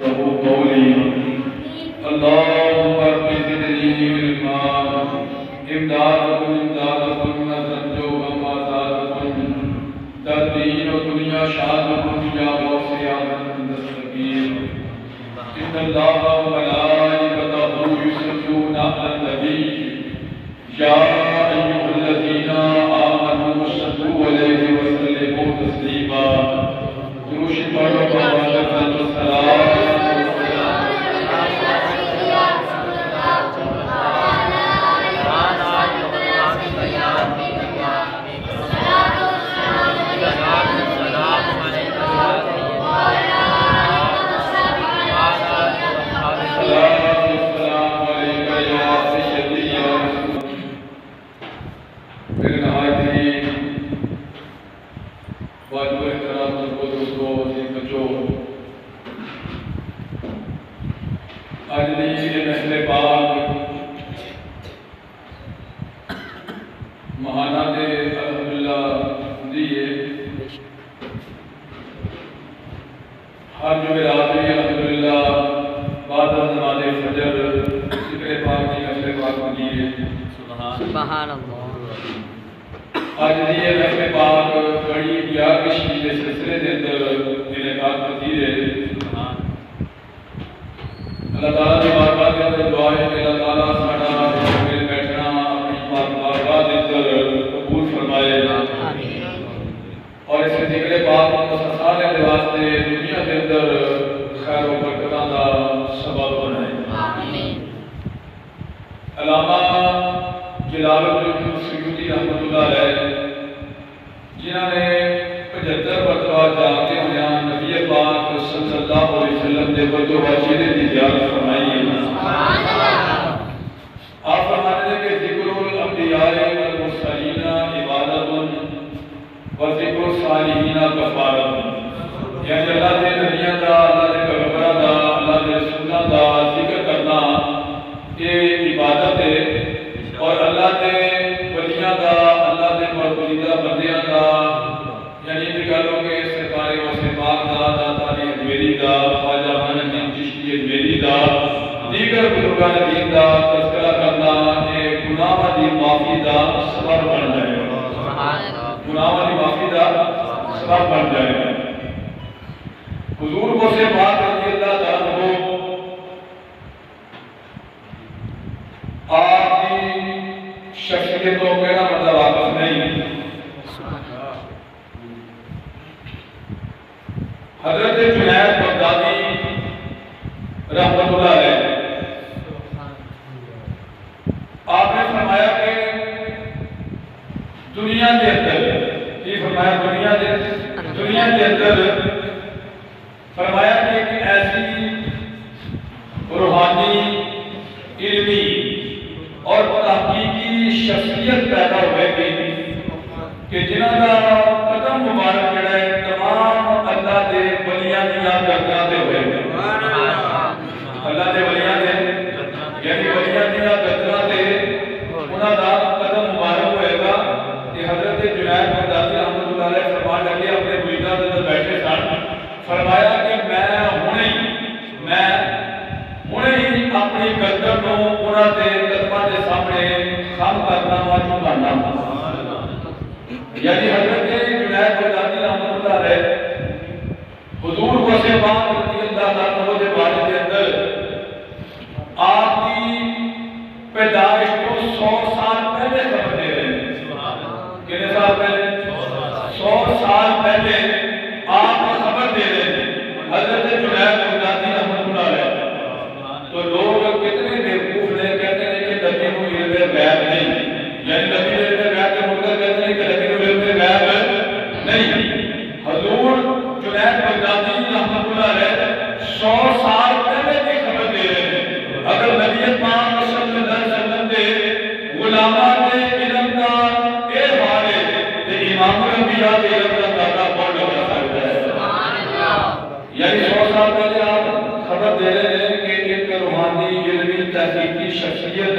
يفقهوا قولي اللهم بزدني علما امدادكم نزلتكم آزادكم تدين الدنيا شادكم يا واسع السبيل إن الله وملائكته يصلون على النبي يا أيها الذين آمنوا صلوا عليه وسلموا تسليما درود پڑھو شخصیت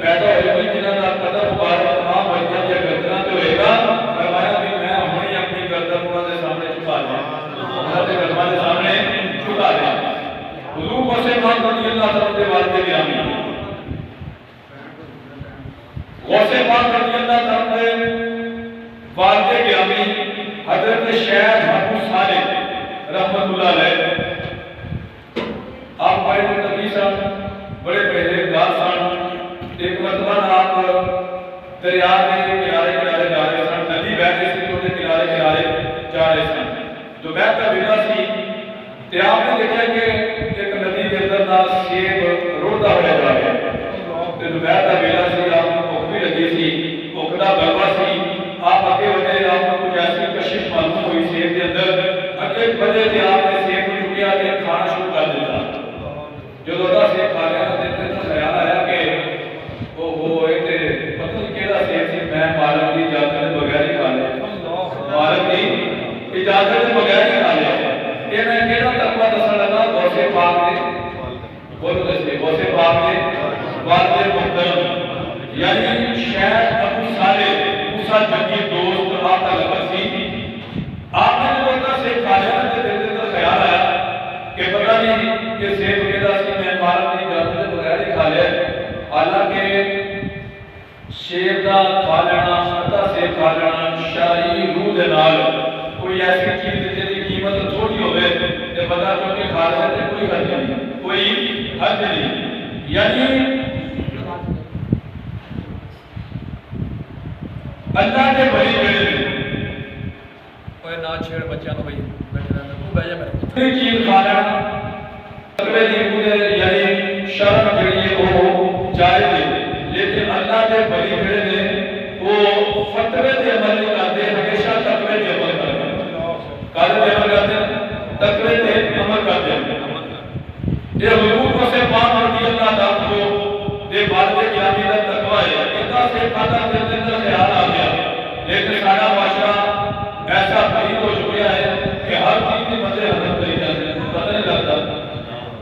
پیدا ہوئی جنہوں کا قدم مبارک تمام بچوں کے گردنوں سے ہوئے گا فرمایا پاک رضی اللہ تعالیٰ کے والد گرامی غوث پاک رضی اللہ تعالیٰ کے والد گرامی حضرت شیخ محمود صالح رحمت اللہ علیہ آپ بڑے متقی سن بڑے پرہیزگار سن ایک مرتبہ آپ دریا کے کنارے کنارے جا رہے سن ندی بہہ رہی سی تو کنارے کنارے جا رہے سن جو بہت کا بیڑا سی تے آپ نے دیکھا کہ ایک ندی کے اندر دا سیب روڑتا ہوا جا رہا ہے تے جو بہت کا بیڑا سی آپ کو بھوک بھی لگی سی بھوک دا غلبہ سی آپ آگے بڑھے آپ کو کچھ ایسی کشش معلوم ہوئی سیب کے اندر اگلے بجے سے آپ نے سیب کو چکیا کہ کھانا شروع کر دیتا جو دودا سیب کھا رہا تھا دیتے تو خیال آیا کہ وہ ایک پتہ نہیں کیڑا سیب سی میں مالک کی اجازت کے بغیر ہی کھا لیا مالک کی اجازت کے بغیر ہی کھا لیا یہ میں کیڑا تقویٰ دسن لگا غوث پاک نے بولو دسے غوث پاک نے والد محترم یعنی شیخ ابو صالح موسیٰ جنگی دوست آپ کا لقب سی آپ نے جو ہوتا سیب کھا لیا نا دل کا خیال آیا کہ پتہ نہیں کہ سیب کیڑا سی میں مالک کی اجازت کے بغیر ہی کھا لیا حالانکہ سیب دا کھا لینا اتا سیب کھا لینا شرعی روح دے نال کوئی ایسی چیز جہی قیمت تھوڑی ہوئے تے بندہ چونکہ کھا لے تے کوئی حرج نہیں کوئی حرج نہیں یعنی اللہ کے بڑی بڑے کوئی نہ چھیڑ بچیاں تو بھائی بیٹھے رہنا تو بھائی میرے کوئی چیز کھا لینا تقوی دی مجھے یعنی شرم جڑی ہے وہ جائز ہے لیکن اللہ کے بڑی بڑے نے وہ فتوے تے عمل نہیں کرتے ہمیشہ تقوی تے عمل کرتے کالے تے عمل کرتے تقوی تے عمل کرتے یہ حضور کو سے پاک رضی اللہ تعالیٰ کو دے والد گرامی کا تقوی ہے اتنا سے کھاتا دل کے اندر خیال آ گیا لیکن سارا معاشرہ ایسا پلید ہو چکا ہے کہ ہر چیز کی مزے حضرت کری جاتے ہیں پتہ نہیں لگتا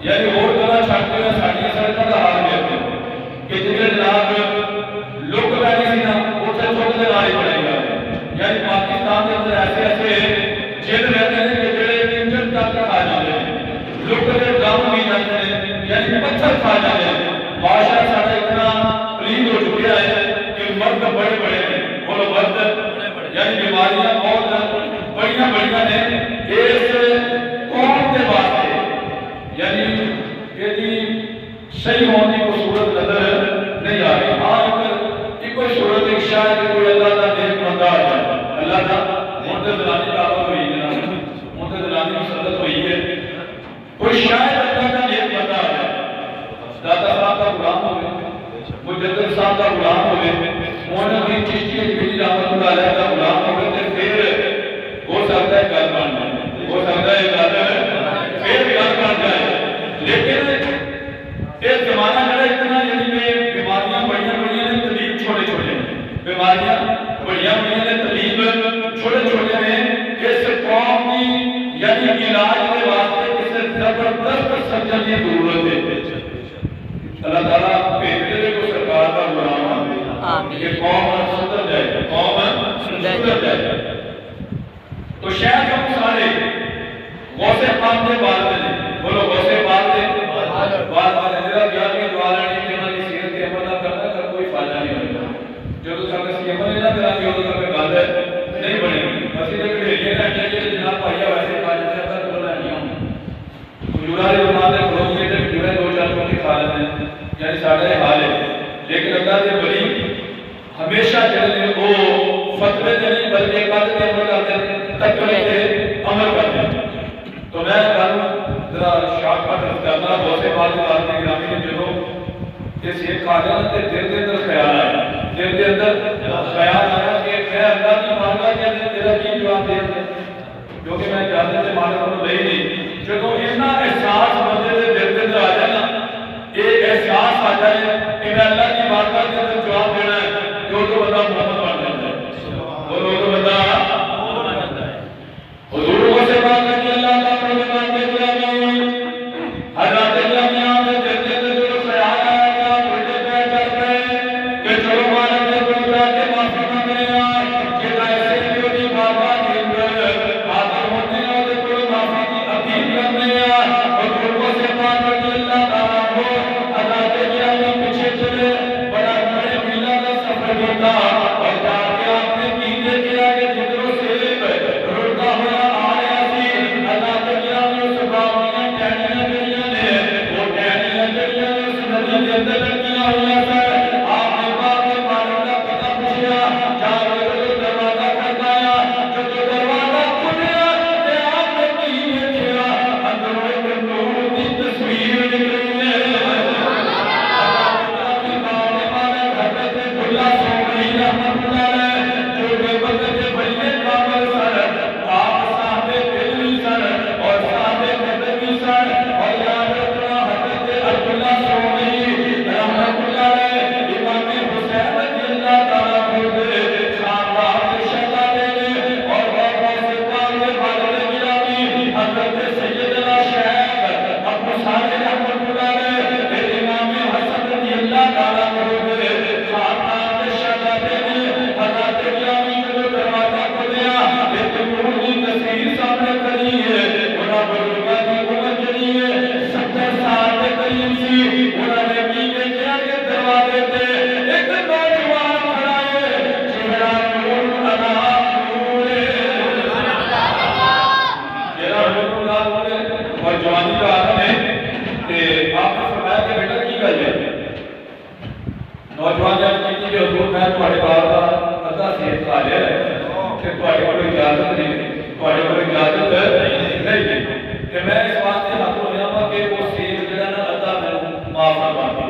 یعنی اور طرح چھٹتے ہیں ساڑھیاں سڑکوں کا حال کہتے ہیں کہ جنہیں جناب لوگ بیٹھی سی نا اتنے چھوٹے سے لائے پڑے گا یعنی پاکستان کے اندر ایسے ایسے جن رہتے ہیں کہ جڑے انجن تک کھا جاتے ہیں لوگ کے ڈرام بھی جاتے ہیں یعنی پتھر کھا جاتے ہیں معاشرہ سارا اتنا پلید ہو چکا ہے کہ مرد بڑے بڑے ہیں بولو مرد یعنی بیماریاں بہت بڑیاں بڑیاں ہیں اس قوم کے واسطے یعنی یہ صحیح ہونے کو صورت نظر نہیں آ رہی ہاں ایک کوئی صورت ایک شاید کوئی اللہ کا نیک بندہ آ جائے اللہ کا منتظرانی کا عمل ہوئی ہے منتظرانی مسلط ہوئی ہے کوئی شاید اللہ کا نیک بندہ آ جائے داتا صاحب کا غلام ہوئے مجدد صاحب کا غلام ہوئے مولانا بھی چشتی کی رحمت اللہ علیہ کا غلام ہوئے تو پھر ہو سکتا ہے گل بن جائے ہو سکتا ہے پھر گل بن جائے لیکن اس زمانہ جڑا اتنا یعنی کہ بیماریاں بڑیاں بڑیاں نے طبیب چھوٹے چھوٹے ہیں بیماریاں بڑیاں بڑیاں نے طبیب چھوٹے چھوٹے ہیں اس قوم کی یعنی علاج کے واسطے کسی زبردست سرجن کی ضرورت ہے اللہ تعالیٰ بہترین کو سرکار کا غلام یہ قوم سدھر جائے قوم سدھر جائے تو شیخ ابو صالح غوث پاک کے والد نے بولو غوث پاک کے والد نے میرا بیان کے دوارا نہیں کہ انہوں نے سیرت کے عمل نہ کرنا کر کوئی فائدہ نہیں ہوگا جو تو سب کسی عمل نہ کرا کہ وہ تو کبھی گل نہیں بنے گی مسیح کے ڈھیریے کا کہ جناب بھائیا ویسے کھا جاتے ہیں اگر کھلنا نہیں ہوں کھجورا دے دماغ دے کھلوں گے تو کھجورے دو چار کو کھا لیتے ہیں یعنی سارے حال ہے لیکن اللہ کے بلی ہمیشہ چلنے وہ فتوے سے نہیں بلکہ قدر کے عمل کرتے ہیں تقوی سے عمل کرتے ہیں تو میں کہوں ذرا شاک کا طرف کرنا بہت سے بات کے گرامی نے جنہوں یہ سیب کھا جانا تے دل کے اندر خیال آیا دل کے اندر خیال آیا کہ میں اللہ کی مانگا کیا دے تیرا کی جواب دے دے جو کہ میں جانے سے مانگا کو لے نہیں جنہوں اتنا احساس بندے دے دل کے اندر آ جائے نا یہ احساس آ جائے کہ میں اللہ کی مانگا کے اندر جواب دینا ہے جو تو بندہ محمد بن جاتا ہے وہ تو بندہ حضور کو سے بات کریں اللہ کا پروگرام کے گرامی حضرت اللہ میں آپ نے دیکھتے تھے جو خیال آیا کہ آپ اٹھے پہ چل رہے کہ چلو مالک نے بولتا کہ معافی مانگ رہے ہیں کہ ایسے کیوں نہیں بابا دن حاضر ہوتے ہیں اور معافی کی اپیل کرنے ہیں اور داخل ہے کہ آپ نے فرمایا کہ بیٹا کی گل ہے نوجوان نے کی کہ حضور میں تھوڑے بار کا ادا صحت کھا لیا کہ تھوڑے کو اجازت نہیں تھوڑے کو اجازت نہیں کہ میں اس واسطے ہاتھ ہویا وا کہ وہ صحت جڑا نا ادا میں معاف فرما دے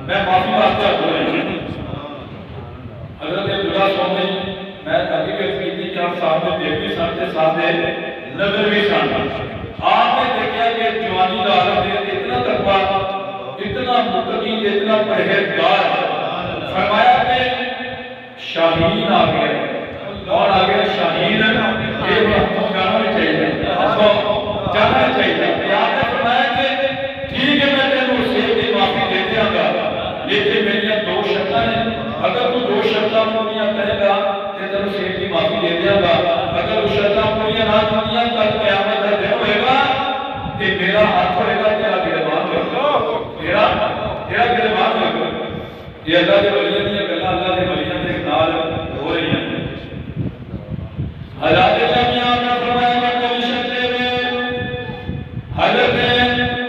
میں معافی واسطے ہاتھ ہویا حضرت عبداللہ سومی میں ابھی بھی کی تھی کہ آپ صاحب دیکھ بھی سن کے سامنے نظر بھی سن آپ نے دیکھا کہ جوانی کا عالم ہے اتنا تقویٰ اتنا متقی اتنا پرہیزگار فرمایا کہ شاہین آ گیا اور آ گیا شاہین یہ وقت جانا بھی چاہیے جانا چاہیے آپ نے فرمایا کہ ٹھیک ہے میں تینوں اسے بھی معافی دے دیا گا لیکن میری دو شرطیں ہیں اگر تو دو شرطیں پوریاں کرے گا تو تینوں اسے بھی معافی دے دیا گا اگر وہ شرطیں پوریاں نہ کیتیاں کل قیامت کا دن ہوئے گا کہ میرا ہاتھ ہوئے گا تیرا گربان ہوئے گا تیرا گربان ہوئے گا یہ اللہ کے ولیوں کی گلاں اللہ کے ولیوں کے نال ہو رہی ہیں حضرت جامعہ میں فرمایا کہ کمیشن میں حضرت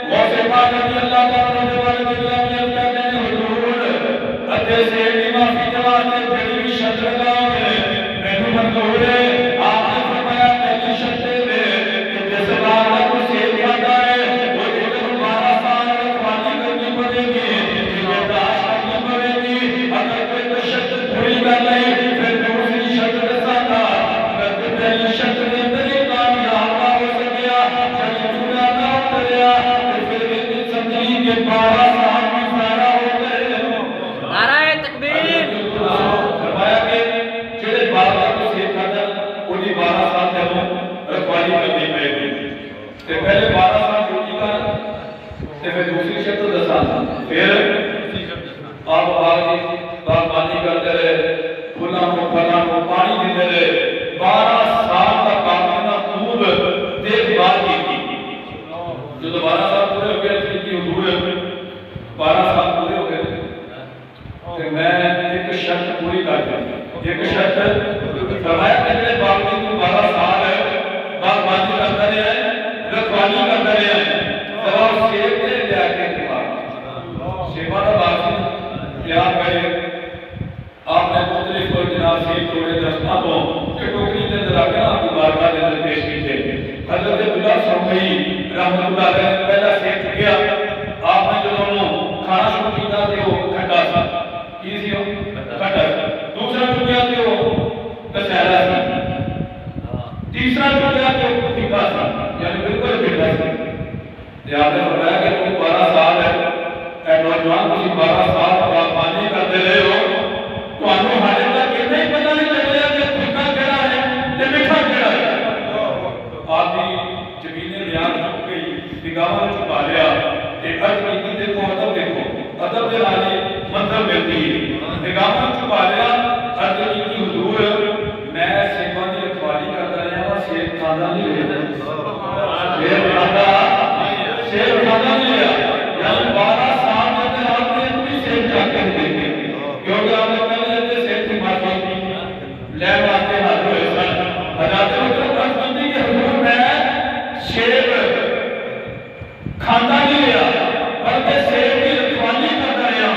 غوث پاک رضی اللہ تعالیٰ عنہ والے جامعہ کہتے ہیں حضور ادھے سے بھی معافی کے واسطے جڑی بھی شرط لگاؤ مینوں منظور ہے آپ نے فرمایا کمیشن میں کہ جس بات کا کوئی سیل کھاتا ہے وہ جتنے 12 سال رکھوانی کرنی پڑے گی برداشت کرنی پڑے گی اگر کوئی تو شرط پوری کر لے پھر دوسری شرط دسا گا اگر پہلی شرط کے اندر ہی کامیاب نہ ہو سکیا شرط پورا نہ اتریا پھر بھی سمجھی کہ 12 سال بھی سارا ہو گئے نعرہ تکبیر فرمایا کہ جڑے 12 کو سیکھ کھاتا انہیں 12 سال تک رکھوالی کرنی پڑے گی تے پہلے 12 سال ڈیوٹی کر تے پھر دوسری شرط دسا پھر آپ باغبانی کرتے رہے پھلاں کو پانی دیتے رہے 12 سال تک آپ نے خوب دیکھ بھال کی جو 12 سال پورے ہو گئے تھے کہ حضور 12 سال پورے ہو گئے کہ میں ایک شرط پوری کر دوں ایک شرط فرمایا کہ جڑے باغبانی کو 12 سال باغبانی کرتے رہے رکھوالی کرتے رہے جب سیب دے لیا کے سیبا کا باغ تیار کرے آپ نے مختلف جناب سیب توڑے درختوں کو کہ ٹوکری کے اندر رکھ کے آپ کی بارگاہ کے اندر پیش کیتے حضرت عبداللہ سومی رحمۃ اللہ علیہ نے پہلا سیب چکیا آپ نے جو دونوں کھانا شروع کیا تھے وہ کھٹا سا کی سی ہو کھٹا سا دوسرا چکیا تھے وہ کسیلا سا تیسرا چکیا تھے وہ پھیکا سا یعنی بالکل پھیکا سا آپ نے فرمایا کہ تم 12 سال ہے اے نوجوان تم 12 سال باغبانی کرتے رہے ہو تو انہوں ہارے تک کتنے ہی پتہ نہیں چلیا کہ پھیکا کہڑا ہے تے میٹھا کہڑا ہے آپ کی زمینیں بیان چک گئی نگاہوں نے چھپا لیا کہ عرض کی دیکھو ادب دے نال منظر ملتی ہے نگاہوں نے چھپا لیا عرض کی حضور میں سیباں دی رکھوالی کرتا رہا ہاں سیب کھانا نہیں لیا سیب کھانا نہیں لیا یعنی 12 سال کے اندر آپ نے اپنی سیب جا کے دیکھے کیونکہ آپ نے پہلے اپنے سیب کی معافی لے واسطے حاضر ہوئے سن حضرت مطلب عرض کرتی کہ حضور میں سیب کھانا نہیں لیا بلکہ سیب کی رکھوالی کرتا رہا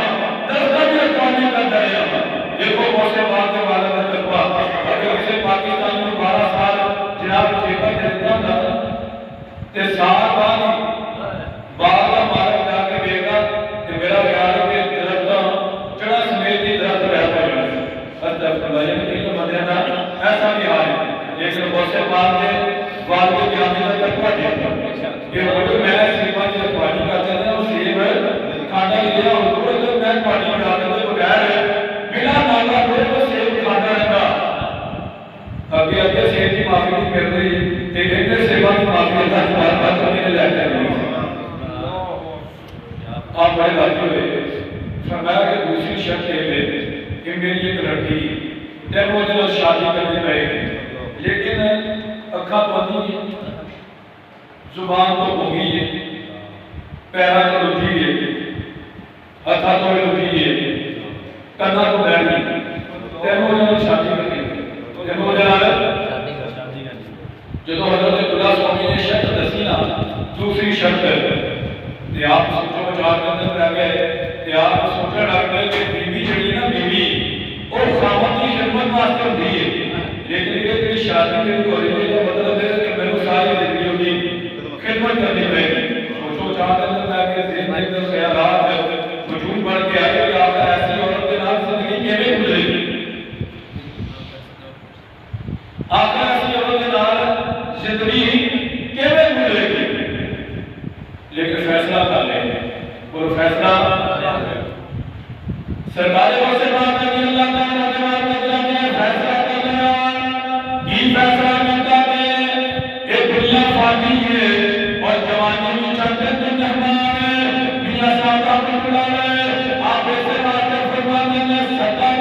درختوں کی رکھوالی کرتا رہا دیکھو غوث پاک کے والا کا تقویٰ اگر کسی پاکستانی میں 12 سال جناب ٹھیکہ دیتا تھا تے سال بعد باغ کا مالک جا کے دے گا کہ میرا خیال ہے کہ درختوں جڑا سمیت ہی درخت رہتا ہے ہر درخت اللہ نے کہیں بندے نا ایسا بھی حال ہے لیکن غوث پاک کے والد جانے کا تقویٰ دیتا کہ حضور میں سیباں کی رکھوالی کرتے ہیں اور سیب کھانا نہیں لیا حضور اگر میں پانی بنا کے بغیر بنا نالا ہوئے تو سیب کھانا رہتا ابھی اگے سیب کی معافی نہیں کر رہی تے کہتے سیباں کی معافی اللہ کی بار بار کرنے لے کر رہی آپ بڑے راضی ہوئے فرمایا کہ دوسری شرط یہ ہے کہ میری ایک لڑکی جب وہ دن شادی کرنے پڑے گی لیکن اکھا بندی زبان تو بھوگی ہے پیرا تو لٹھی ہے ہاتھا تو لٹھی ہے کنا تو بیٹھ گئی تینوں جنوں شادی کرنی تینوں جنوں جدو حضرت عبداللہ سوامی نے شرط دسی نا دوسری شرط تے آپ سوچو چار دن رہ گئے تے آپ سوچنے لگ گئے کہ بیوی جڑی نا بیوی اور خاوند کی خدمت واسطے ہوتی ہے لیکن یہ کہ شادی میری ہو رہی ہے تو مطلب ہے کہ میرے ساری زندگی ہوگی خدمت کرنی پڑے گی سوچو چار دن رہ گئے ذہن میں تو خیالات وجود بڑھ کے آئے کہ آپ ایسی عورت کے نام زندگی کیویں گزرے گی آخر ایسی عورت کے نام زندگی کیویں گزرے گی لیکن فیصلہ کر لیں اور فیصلہ سرکار کو سے بات کرنی اللہ تعالیٰ نے بات کرنی فیصلہ کر لیا کی فیصلہ کرتا ہے کہ دنیا فانی ہے اور جوانی میں چند دن مہمان ہے میاں صاحب کا بڑا ہے آپ ایسے بات فرماتے ہیں ستا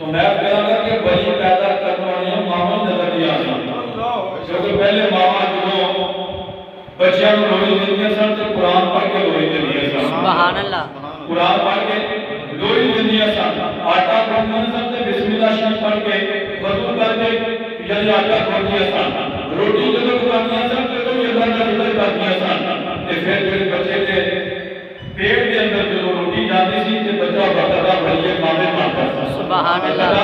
تو میں کہا گا کہ ولی پیدا کرنے والی ماما نظر دیا کیونکہ پہلے ماما جو بچیاں کو لوری دیتی ہیں سن تو قرآن پڑھ کے لوری دیتی ہیں سن سبحان اللہ قرآن پڑھ کے لوری دیتی ہیں سن آٹا بھونتے سن تو بسم اللہ شریف پڑھ کے وضو کر کے یعنی آٹا بھونتی ہیں سن روٹی جب پکاتی ہیں سن تو یہ اللہ کا ذکر کرتی ہیں سن کہ پھر جو بچے کے پیٹ کے اندر جو روٹی جاتی تھی کہ بچہ بقدہ بڑھئے کامل مانتا تھا سبحان اللہ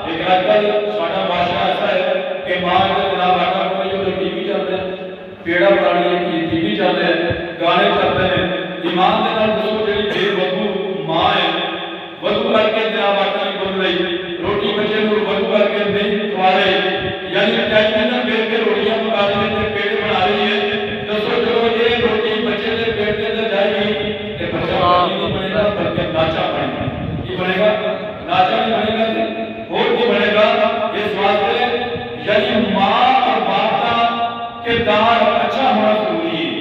لیکن آج کل ساڑھا معاشرہ ایسا ہے کہ ماں جو جناب آٹا بھونتی جو ٹی وی چل رہے ہیں پیڑا پرانی ہے کہ ٹی وی چل رہے ہیں گانے چل رہے ہیں ایمان دے نال دسو جڑی بے وضو ماں ہے وضو کر کے جناب آٹا نہیں بن رہی روٹی بچے کو وضو کر کے نہیں کھوا رہے یعنی اٹیچمنٹ بیل کے روٹیاں پکا رہی ہے پیڑ بنا رہی ہے دسو چلو یہ روٹی بچے کے پیٹ کے اندر جائے گی کہ بچہ نہیں بنے گا بلکہ ناچا بنے گا کی بنے گا ناچا نہیں بنے گا اور کی بنے گا اس واسطے یعنی ماں اور باپ کا کردار اچھا ہونا ضروری ہے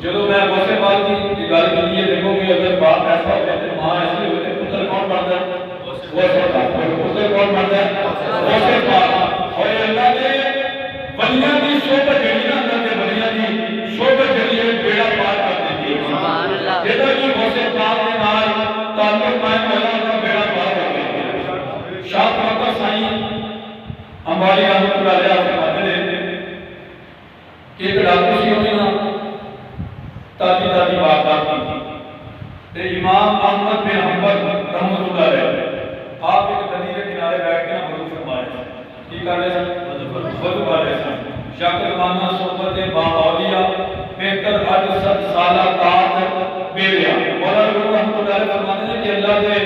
جب میں غوث پاک کی گل کے لیے دیکھو کہ اگر باپ ایسا ہوتا ہے تو ماں ایسی ہوتی ہے پتر کون بنتا ہے غوث پاک پتر کون بنتا ہے غوث پاک اور اللہ کے بنیاں کی صحبت جڑی نا اللہ کے بنیاں کی صحبت جڑی ہے بیڑا پار کر دیتی ہے سبحان اللہ جیسا کہ غوث پاک کے نال تعلق قائم ہونا کا بیڑا پار ہو گیا شاہ مکہ سائیں ہماری رحمت اللہ علیہ فرماتے ہیں کہ ایک ڈاکو سی ہوئی نا تازی واردات کی تھی امام احمد بن حنبل رحمت اللہ علیہ آپ ایک ندی کے کنارے بیٹھ کے نا وضو فرما رہے ہیں کی کر رہے ہیں وضو کر رہے ہیں شکر مانا صحبت با اولیاء بہتر اج 7 سالہ طاعت بیلیا مولا علی رحمت اللہ علیہ فرماتے ہیں کہ اللہ دے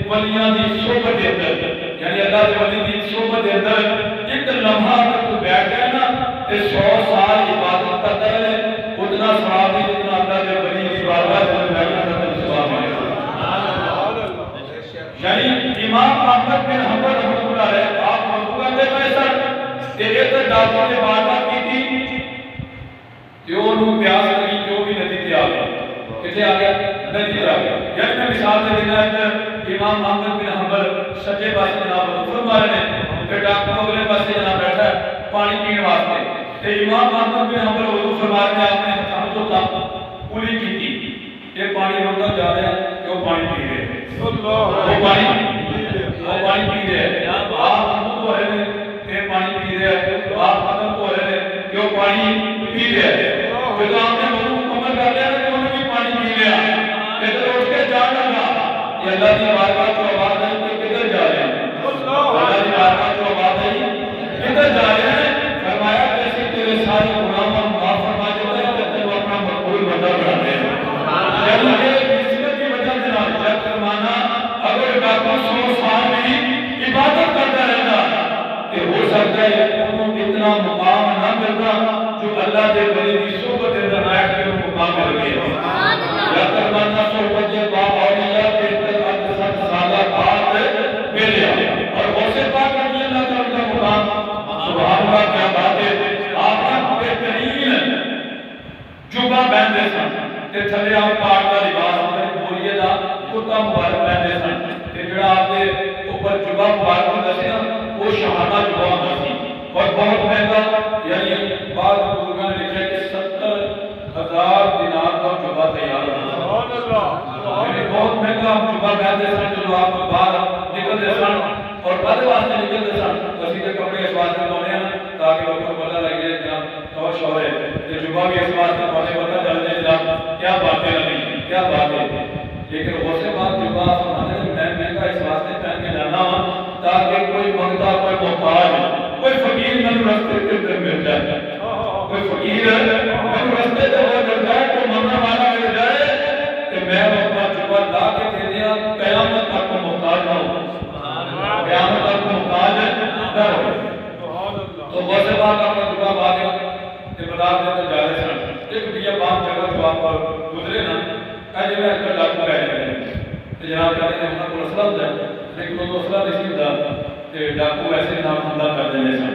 ولیاں دی صحبت دے اندر یعنی اللہ دے ولی دی صحبت دے اندر ایک لمحہ اگر تو بیٹھ گئے نا تے 100 سال عبادت کرتا ہے اتنا ثواب نہیں جتنا اللہ کے ولی کی بارگاہ میں بیٹھنا کرتا ہے ثواب ہے یعنی امام احمد بن حنبل رحمۃ اللہ علیہ آپ وضو کرتے ہوئے سر تے ایک ڈاکو نے بات کی تھی کہ انہوں پیاس لگی جو بھی ندی تے آ گیا کتنے آ گیا ندی تے آ گیا یعنی میں مثال دے دینا ہے امام احمد بن حنبل سجے پاسے جناب وضو فرما رہے ہیں کہ ڈاکو اگلے پاسے جناب بیٹھا ہے پانی پینے واسطے تے امام احمد بن حنبل وضو فرما رہے ہیں آپ نے ہاتھ تو تھا کلی کی تھی یہ پانی روتا جا رہا ہے کہ وہ پانی پی رہے ہیں وہ پانی پی رہے ہیں آپ ہم تو رہے ہیں کہ پانی پی رہے ہیں آپ ختم تو رہے ہیں کہ وہ پانی پی رہے ہیں جب آپ نے وضو مکمل کر لیا کہ انہوں نے بھی پانی پی لیا ادھر اٹھ کے جا لگا کہ اللہ کی بارگاہ کو آواز آئی کہ کدھر جا رہے ہیں اللہ کی بارگاہ کو آواز آئی کدھر جا رہے ہیں فرمایا جیسے تیرے سارے گناہوں معاف فرما دیتا ہے کہ تم اپنا مقبول بندہ بناتے ہیں جب یہ نسبت کی وجہ سے نہ جب فرمانا اگر ڈاکو 100 سال میں عبادت کرتا رہتا کہ ہو سکتا ہے انہوں اتنا مقام نہ ملتا جو اللہ کے ولی کی صحبت اندر آئے کہ وہ مقام مل گیا یا فرمانا صحبت با اولیاء بہتر اج 7 سالہ بعد ملیا اور غوث پاک رضی اللہ تعالی کا مقام سبحان اللہ کیا بات ہے آپ کا بہترین جبہ پہنتے سن تے تھلے آپ پاک کا لباس اپنے بولیے دا کرتا مبارک پہنتے سن تے جڑا آپ کے اوپر جبہ مبارک ہوتا سی نا وہ شہانہ جبہ ہوتا سی اور بہت مہنگا یعنی بعض بزرگوں نے لکھا کہ 70,000 دینار کا جبہ تیار ہوتا یعنی بہت مہنگا جبہ پہنتے سن جو آپ باہر نکلتے سن اور بعد واسطے نکلتے سن اسی کے کپڑے اس واسطے پانے ہیں تاکہ لوگوں کو پتہ لگ جائے جناب اور شوہر ہے یہ جبہ بھی اس واسطے پانے پتہ چل جائے جناب کیا باتیں نہیں کیا بات ہے لیکن غوث پاک جبہ فرماتے ہیں میں مہنگا اس واسطے پہن کے جانا ہوں تاکہ کوئی منگتا کوئی محتاج کوئی فقیر میں رستے کے اندر مل جائے کوئی فقیر میں رستے کے اندر مل جائے کوئی منگنا والا مل جائے کہ میں اپنا جبہ لا کے دے دیا قیامت تک کو محتاج نہ ہو قیامت تک کو محتاج نہ ہو تو غوث پاک اپنا جبہ با گیا کہ بازار کے اندر جا رہے سن ایک بیا بام جگہ جو آپ پر گزرے نا کہ میں اس کا ڈاکو کہہ رہے ہیں کہ جناب کہتے ہیں انہوں کو اسلام دے لیکن وہ اسلام نہیں ہوتا کہ ڈاکو ایسے نام حملہ کر دینے سن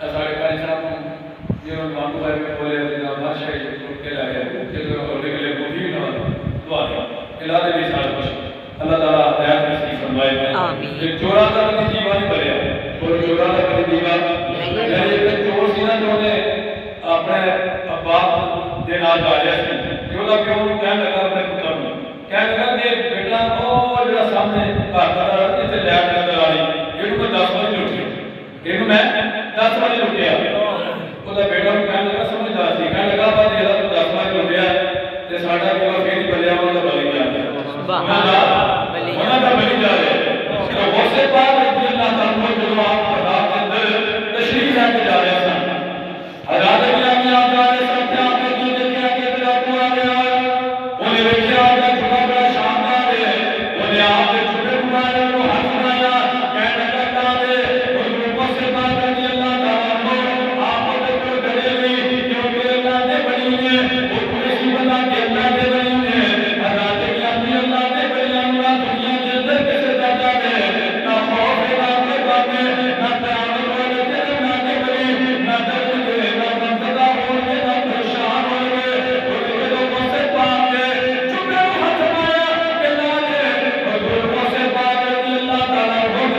ساڑھے کاری صاحب کو یہ انہوں مانگو بھائی میں بولے جناب بادشاہ کے لائے کہ جو نکلے کو بھی نہ دعا دیا اللہ دے بھی سارے خوش اللہ تعالیٰ اپنے باپ کے نال جا رہا سی کہ وہ پیو نوں کہن لگا اپنے پتر نوں کہن لگا کہ بیٹا وہ جڑا سامنے گھر دا اتنے لائٹ نظر آ رہی یہ میں 10 بجے لٹیا یہ میں 10 بجے لٹیا وہ بیٹا نوں کہن لگا سمجھدار سی کہن لگا با جڑا تو 10 بجے لٹیا تے ساڈا پیو پھر ہی بلیا وہ بلی جا رہا انہاں دا بلی جا رہا تو غوث پاک رضی اللہ تعالی عنہ جو آپ بازار کے اندر تشریف لے کے جا رہے سن حضرت گرامی آپ جا رہے سن کہ آپ نے جو دیکھا کہ ڈاکو آ گیا انہیں دیکھا آپ کا چھوٹا بڑا شاندار ہے انہیں آپ نے چھوٹے بنایا انہوں ہاتھ بنایا کہنے لگا دے حضور غوث پاک رضی اللہ تعالی عنہ آپ نے کوئی ڈرے نہیں کیونکہ اللہ نے بنی نے وہ تمہیں سی بتا کہ اللہ نے بنی نے حضرت گرامی اللہ نے بنی اللہ دنیا کے اندر کیسے جاتا ہے نہ خوف ہے نہ بے نہ قیامت والے دن نہ کے بنی نہ درد کے نہ غمزدہ ہونے نہ پریشان ہونے انہیں لوگوں سے پاک کے چکے ہاتھ مایا کہ لا دے حضور سے پاک رضی اللہ تعالیٰ عنہ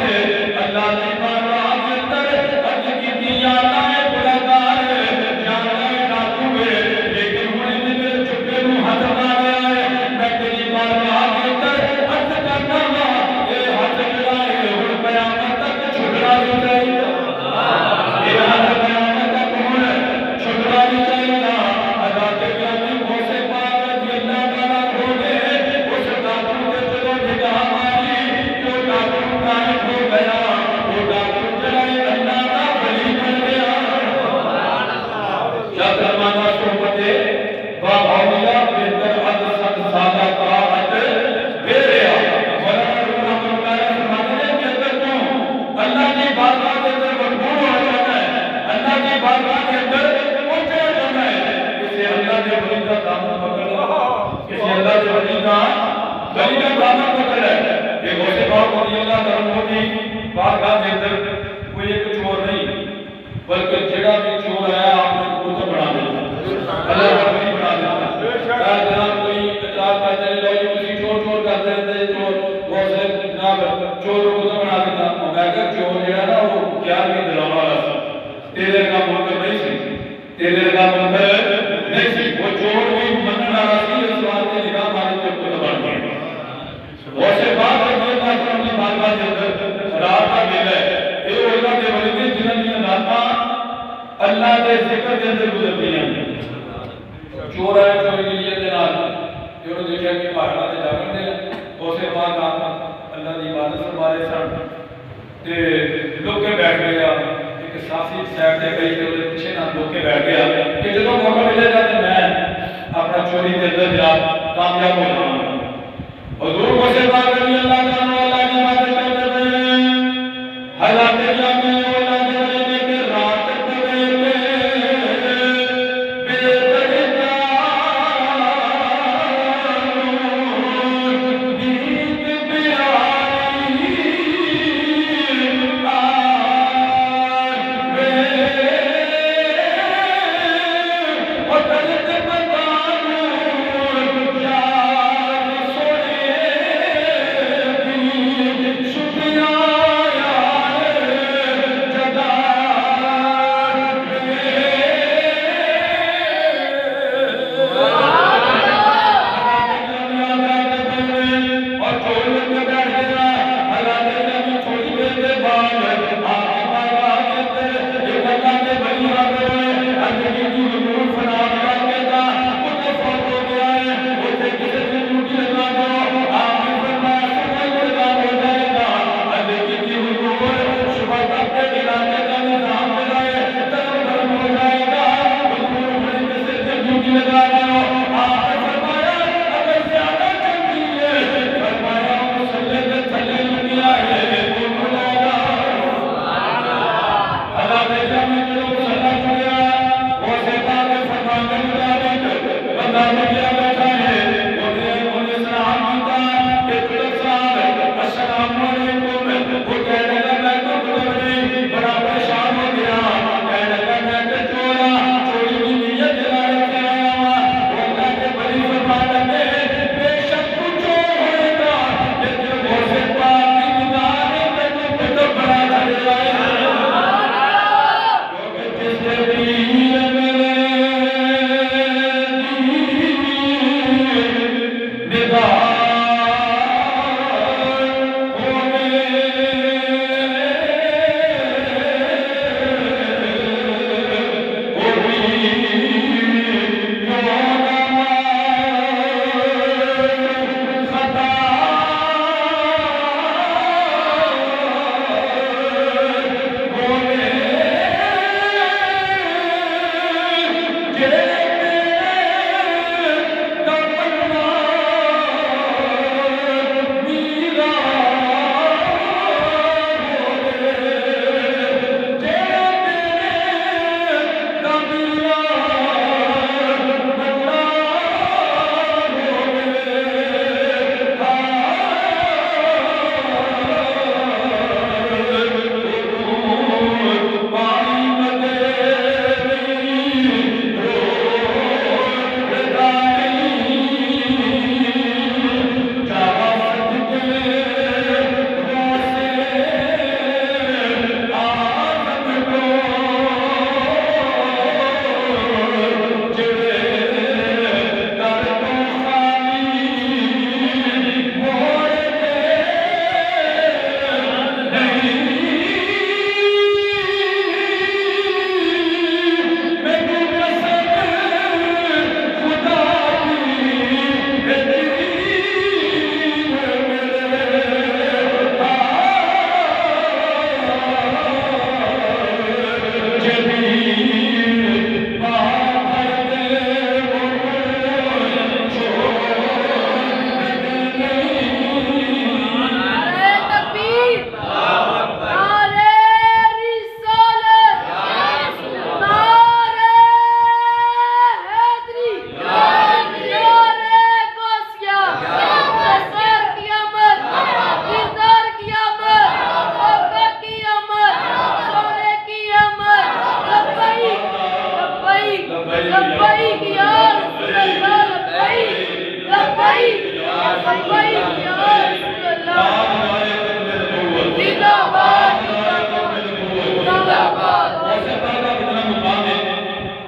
اللہ نے بارگاہ کے اندر عرض کی تھی یا اللہ ہے گنہگار ہے یا اللہ ہے ڈاکو ہے لیکن انہیں نے میرے چکے ہاتھ ماریا ہے میں تیری بارگاہ کے اندر عرض کرنا ہوا یہ ہاتھ جڑا ہے اور قیامت تک چھٹنا نہیں چاہیے یہ ہاتھ قیامت تک چھٹنا نہیں چاہیے حضرت گرامی غوث پاک رضی اللہ تعالیٰ عنہ اس ڈاکو کے جدوں نگاہ ماری جو ڈاکو غائب ہو گیا وہ ڈاکو جڑا ہے اللہ کا ولی بن گیا کیا فرمانا صحبت با اولیاء بہتر از صد سالہ طاعت بے ریا مولانا روح رحمۃ اللہ علیہ فرماتے ہیں کہ اگر تو اللہ کی بارگاہ کے اندر مقبول ہو جانا ہے اللہ کی بارگاہ کے اندر پہنچا جانا ہے اسے اللہ کے ولی کا دامن پکڑ اسے اللہ کے ولی کا دامن پکڑ ہے یہ غوث پاک رضی اللہ تعالیٰ عنہ کی بارگاہ کے اندر کوئی ایک چور نہیں بلکہ جڑا بھی چور آیا آپ نے کتب بنا دیا اللہ کا ولی بنا دیا جناب کوئی اعتراض کرتے ہیں لوگ کسی چور کرتے ہیں چور غوث جناب چور کو کتب بنا دیتا میں کہا چور جڑا نا وہ کیا نہیں دلانا والا سا تیرے کا منکر نہیں سی تیرے کا منکر نہیں سی وہ چور بھی منن والا سی اس واسطے نگاہ ماری تو کتب بن گئی غوث پاک رضی اللہ تعالیٰ عنہ بارگاہ کے اندر رات کا ویلا ہے یہ اللہ کے ولی نے جنہاں دی راتاں اللہ کے ذکر کے اندر گزرتی ہیں چور آئے چوری کے لیے نال جو نے دیکھا کہ پہاڑاں تے جاگن دے غوث پاک آپ اللہ دی عبادت فرما رہے سن تے لوگ کے بیٹھ گیا ایک ساتھی سائڈ تے گئی تے اودے پیچھے نہ لوگ کے بیٹھ گیا کہ جدوں موقع ملے گا تے میں اپنا چوری کے اندر جناب کامیاب ہو جاؤں گا حضور غوث پاک رضی اللہ تعالیٰ عنہ اللہ کی عبادت کرتے ہوئے حالات جامی اللہ کے ولی نے کہ رات پڑے بے دردانوں نیند بیاری اور درد بتانوں یار سونے شکریہ یار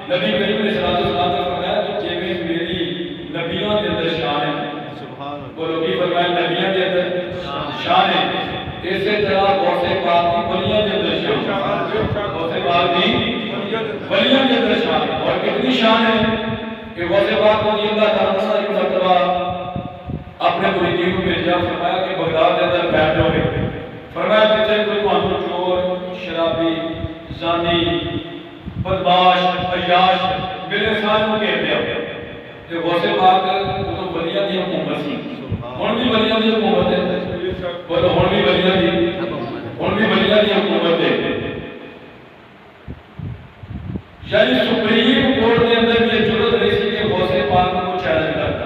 نبی کریم نے صلی اللہ علیہ وسلم فرمایا کہ جیویں میری نبیوں کے اندر شان ہے بولو کی فرمایا نبیوں کے اندر شان ہے اسی طرح غوث پاک کی ولیوں کے اندر شان ہے غوث پاک کی ولیوں کے اندر شان ہے اور کتنی شان ہے کہ غوث پاک رضی اللہ تعالیٰ عنہ ایک مرتبہ اپنے مریدین کو بھیجا فرمایا کہ بغداد کے اندر بیٹھ جاؤ فرمایا جتنے کوئی معمول چور شرابی زانی بدماش عیاش بلے سانوں کے دیا کہ غوث پاک تو ولیاں دی حکومت سی ہن بھی ولیاں دی حکومت ہے بولو ہن بھی ولیاں دی حکومت ہے یعنی سپریم کورٹ کے اندر یہ جرات نہیں سی کہ غوث پاک کو چیلنج کرتا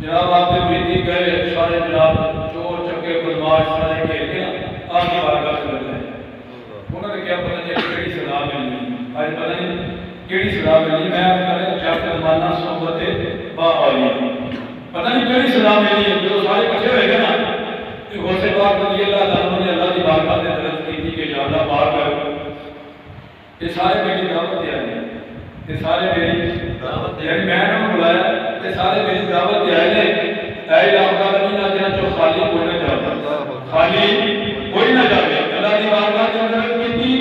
جناب آپ نے مریدی گئے سارے جناب چور چکے بدماش سارے گھیر کے آپ کی بارگاہ سے لگ گئے انہوں نے کیا پتہ نہیں کیڑی سزا ملنی آج پتہ نہیں کیڑی سزا ملنی میں آپ کریں جب فرمانا صحبت با اولیاء پتہ نہیں کیڑی سزا ملنی ہے جو سارے کٹھے ہوئے گئے نا کہ غوث پاک رضی اللہ تعالیٰ نے اللہ کی بارگاہ سے درخت کی تھی کہ یا اللہ پاک کر یہ سارے میری دعوت دے آئے یہ سارے میری یعنی میں نے بلایا یہ سارے میری دعوت دے آئے اے الہ العالمین آجنا جو خالی کوئی نہ جاتا خالی کوئی نہ جاتے اللہ کی بارگاہ سے درخت کی تھی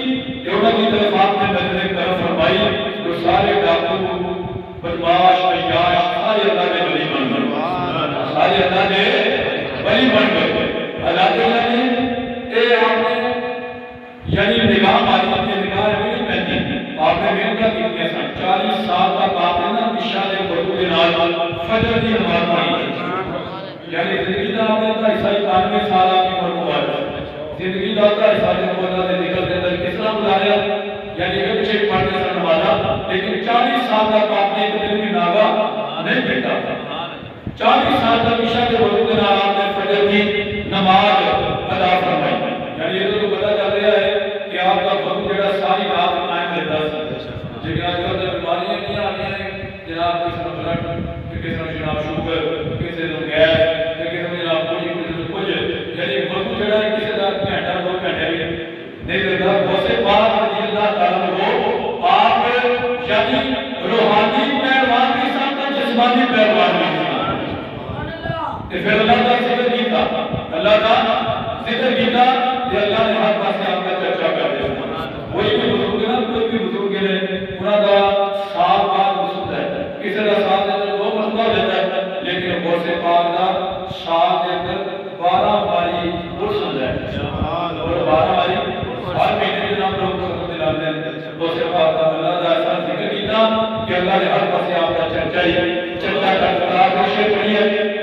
کہ انہوں کی طرف آپ نے نظر کرم فرمائی جو سارے ڈاکو بدماش عیاش سارے اللہ کے ولی بن گئے سارے اللہ کے ولی بن گئے اللہ تعالیٰ نے اے آپ نے یعنی نگاہ ماری اپنی نگاہ نہیں پہنی آپ نے محنت کی تھی 40 سال تک آپ نے نا عشاء کے وضو کے نال فجر کی نماز پڑھی یعنی زندگی دا آپ نے تا عیسائی 91 سال آپ کی عمر مبارک زندگی دا تا عیسائی مولا نے ذکر کے اندر کس طرح گزاریا یعنی ایک پیچھے پڑھنے سے نمازا لیکن 40 سال تک آپ نے ایک دن بھی ناغا نہیں بیٹھا 40 سال تک عشاء کے وضو کے نال آپ نے فجر کی نماز ادا فرمائی یعنی یہ تو پتہ چل رہا ہے کہ آپ کا وضو جڑا ساری رات قائم رہتا ہے جنہیں آج کل بیماریاں نہیں آ رہی ہیں جناب کسی نے بلڈ کسی نے جناب شوگر کسی نے گیس کسی نے جناب کچھ یعنی وضو جڑا ہے کسی کا گھنٹہ 2 گھنٹے بھی نہیں رہتا غوث پاک رضی اللہ تعالیٰ کو آپ یعنی روحانی پہلوان کے ساتھ جسمانی پہلوان کے ساتھ پھر اللہ کا ذکر کیتا اللہ کا ذکر کیتا کہ اللہ نے ہر پاس سے آپ کا چرچا کر دیا کوئی بھی بزرگ نا کوئی بھی بزرگ نے انہوں کا ساتھ بات رسول ہے کسی کا ساتھ ہے 2 مرتبہ دیتا ہے لیکن غوث پاک کا ساتھ دے کر 12 باری رسول ہے اور 12 باری ہر مہینے کے نام لوگ ختم دلاتے ہیں غوث پاک کا اللہ کا ایسا ذکر کیتا کہ اللہ نے ہر پاس سے آپ کا چرچا کرتا روشے پڑھی ہے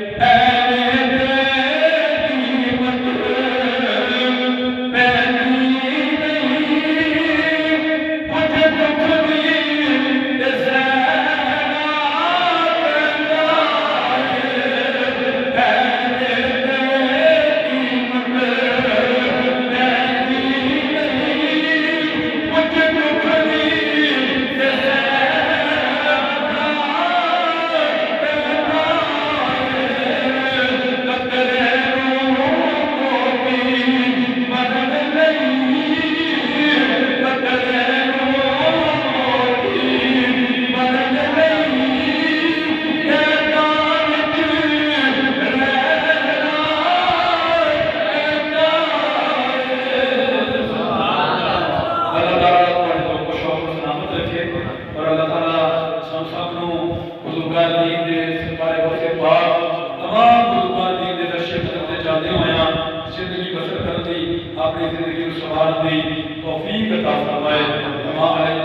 اپنی زندگی کو سنبھال دی توفیق عطا فرمائے ਮਾਂ ਅਲੈਹ